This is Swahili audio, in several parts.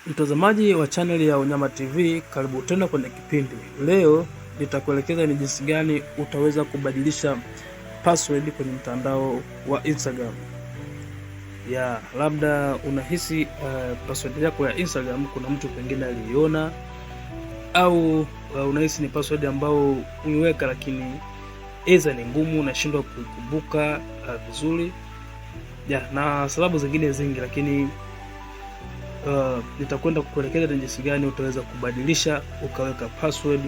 Mtazamaji wa channel ya Unyama TV, karibu tena kwenye kipindi. Leo nitakuelekeza ni jinsi gani utaweza kubadilisha password kwenye mtandao wa Instagram. Labda unahisi password yako ya Instagram kuna mtu pengine aliiona, au unahisi ni password ambao uliweka lakini eza ni ngumu, unashindwa kuikumbuka vizuri. Na sababu zingine zingi, lakini nitakwenda kukuelekeza ni jinsi gani utaweza kubadilisha ukaweka password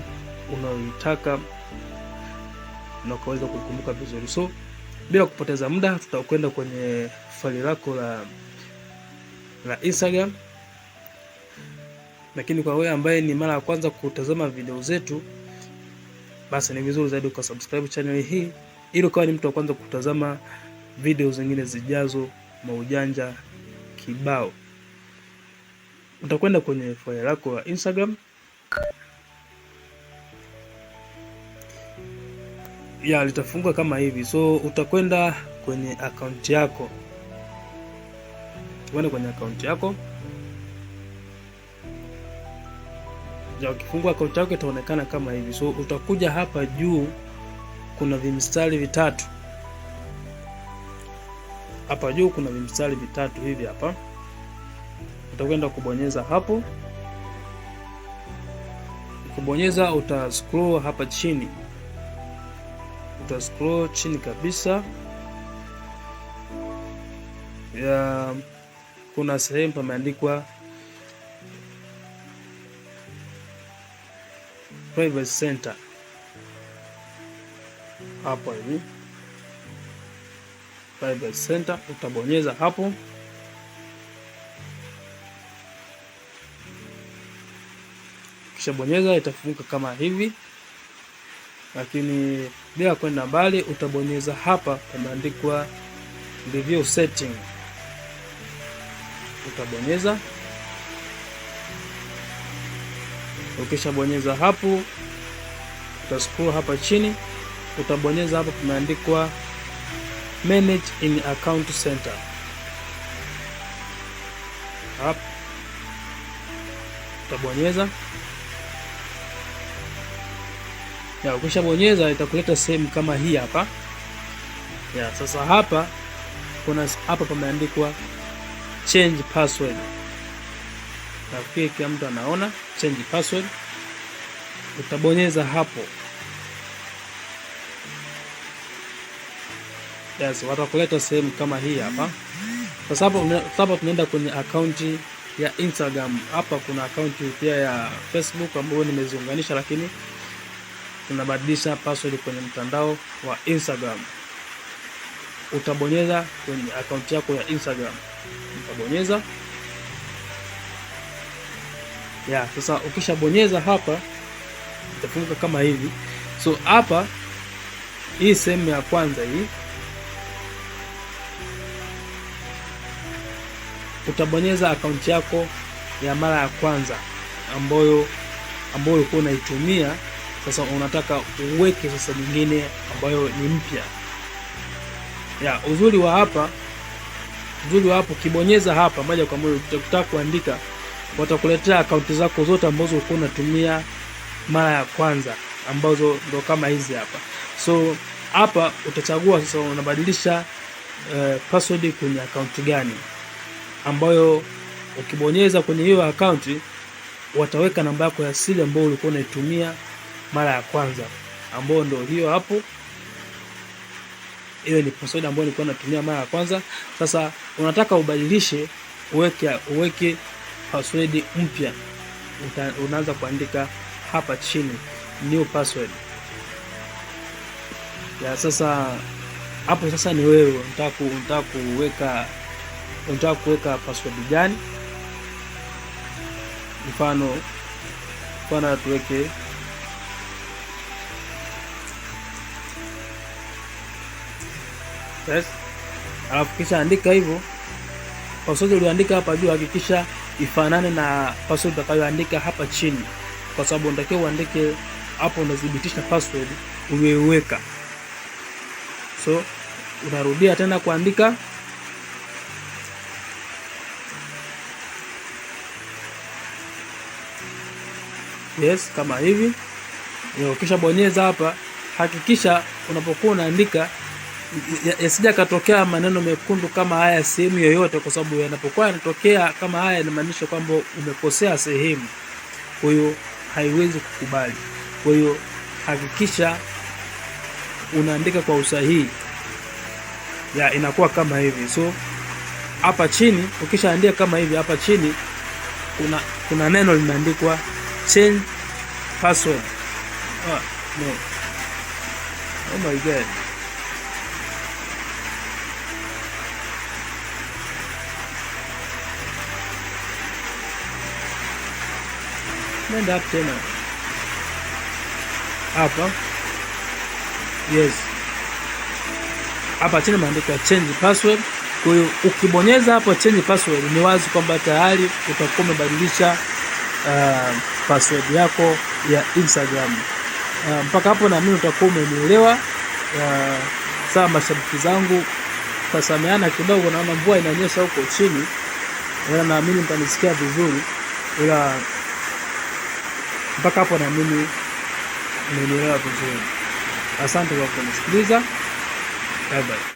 unayoitaka na ukaweza kuikumbuka vizuri. So bila kupoteza muda, tutakwenda kwenye faili lako la Instagram. Lakini kwa wewe ambaye ni mara ya kwanza kutazama video zetu, basi ni vizuri zaidi ukasubscribe channel hii ili ukawa ni mtu wa kwanza kutazama video zingine zijazo, maujanja kibao. Utakwenda kwenye faili lako la Instagram. Litafunguka kama hivi. So utakwenda kwenye account yako. Ukifungua account yako itaonekana kama hivi. So utakuja hapa juu, kuna vimstari vitatu. Hapa juu kuna vimstari vitatu hivi hapa. Utakwenda kubonyeza hapo. Kubonyeza, utascroll hapa chini. Utascroll chini kabisa. Kuna sehemu pameandikwa Privacy Center. Hapo hivi Privacy Center, utabonyeza hapo. Kisha bonyeza, itafunguka kama hivi. Lakini bila kwenda mbali, utabonyeza hapa pameandikwa Review Setting. Utabonyeza. Ukisha bonyeza hapo, utascroll hapa chini, utabonyeza hapa pameandikwa Manage in Account Center. Hapa utabonyeza. Ukisha bonyeza, itakuleta sehemu kama hii hapa. Sasa hapa pameandikwa Change Password. Nafikiri kila mtu anaona Change Password. Utabonyeza hapo. Watakuleta sehemu kama hii hapa. Sasa hapa tunaenda kwenye akaunti ya Instagram. Hapa kuna akaunti pia ya Facebook ambayo nimeziunganisha, lakini tunabadilisha password kwenye mtandao wa Instagram. Utabonyeza kwenye akaunti yako ya Instagram. Utabonyeza. Sasa ukishabonyeza hapa, itafunguka kama hivi. So hapa, hii sehemu ya kwanza hii, utabonyeza akaunti yako ya mara ya kwanza ambayo ulikuwa unaitumia. Sasa unataka uweke sasa nyingine ambayo ni mpya. Uzuri wa hapo, ukibonyeza hapa moja kwa moja utakutaka kuandika, watakuletea akaunti zako zote ambazo ulikuwa unatumia mara ya kwanza, ambazo ndo kama hizi hapa. So hapa utachagua sasa unabadilisha password kwenye akaunti gani, ambayo ukibonyeza kwenye hiyo akaunti wataweka namba yako ya siri ambayo ulikuwa unaitumia mara ya kwanza, ambayo ndio hiyo hapo. Hiyo ni password ambayo nilikuwa natumia mara ya kwanza. Sasa unataka ubadilishe, uweke password mpya. Unaanza kuandika hapa chini new password. Sasa hapo sasa ni wewe unataka kuweka password gani. Mfano tuweke alafu kisha andika hivyo. Password uliandika hapa juu hakikisha ifanane na password utakayoandika hapa chini, kwa sababu unatakiwa uandike hapo, unadhibitisha password uliyoiweka. So unarudia tena kuandika Yes, kama hivi. Ukishabonyeza hapa, hakikisha unapokuwa unaandika yasija katokea maneno mekundu kama haya sehemu yoyote, kwa sababu yanapokuwa yanatokea kama haya inamaanisha kwamba umekosea sehemu. Kwa hiyo haiwezi kukubali. Kwa hiyo hakikisha unaandika kwa usahihi. Inakuwa kama hivi. So hapa chini ukishaandika kama hivi, hapa chini kuna neno limeandikwa change password. No. Oh my god. Nenda hapa tena. Hapa. Yes. Hapa chini imeandikwa change password. Kwa hiyo ukibonyeza hapo change password, ni wazi kwamba tayari utakuwa umebadilisha password yako ya Instagram. Mpaka hapo na mimi utakuwa umenielewa. Sawa mashabiki zangu, tasameana kidogo, naona mvua inanyesha huko chini. Naamini mtanisikia vizuri. Ila mpaka hapo na mimi umenielewa vizuri. Asante kwa kunisikiliza. Bye bye.